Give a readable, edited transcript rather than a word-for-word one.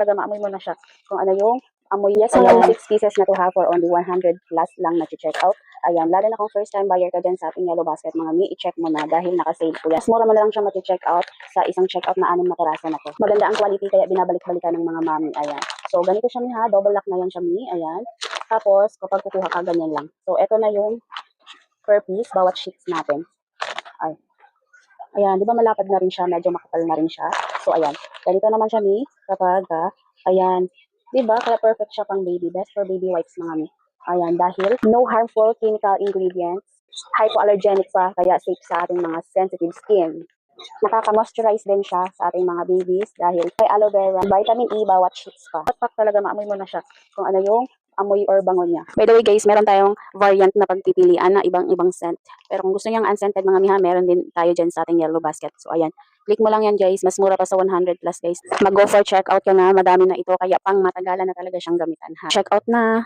Talaga maamoy mo na siya kung ano yung amoy. Yes, ayan, 6 pieces na to ha for only 100 plus lang na check out. Ayan, lalo na kung first time buyer ka dyan sa ating Yellow Basket, mga mi, i-check mo na dahil naka-sale po yan. Mas mura mo na lang siya mati-check out sa isang check out na 6 na piraso na to. Maganda ang quality kaya binabalik-balikan ng mga mami. Ayan. So, ganito siya mi ha, double lock na yan siya mi. Ayan. Tapos, kapag kukuha ka, ganyan lang. So, ito na yung per piece, bawat sheets natin. Ay. Ayan, di ba malapad na rin siya, medyo makapal na rin siya. So, ayan. Ganito naman siya mi, kapag, ayan. Di ba, kaya perfect siya pang baby. Best for baby wipes mga mi. Ayan, dahil no harmful chemical ingredients, hypoallergenic pa, kaya safe sa ating mga sensitive skin. Nakaka-moisturize din siya sa ating mga babies dahil may aloe vera, vitamin E, bawat sheets pa. Patak talaga maamoy mo na siya kung ano yung amoy or bango niya. By the way guys, meron tayong variant na pagpipilian na ibang-ibang scent. Pero kung gusto niyo ang unscented mga miha, meron din tayo dyan sa ating Yellow Basket. So ayan, click mo lang yan guys, mas mura pa sa 100 plus guys. Mag-go for checkout ka na, madami na ito, kaya pang matagalan na talaga siyang gamitan ha. Checkout na!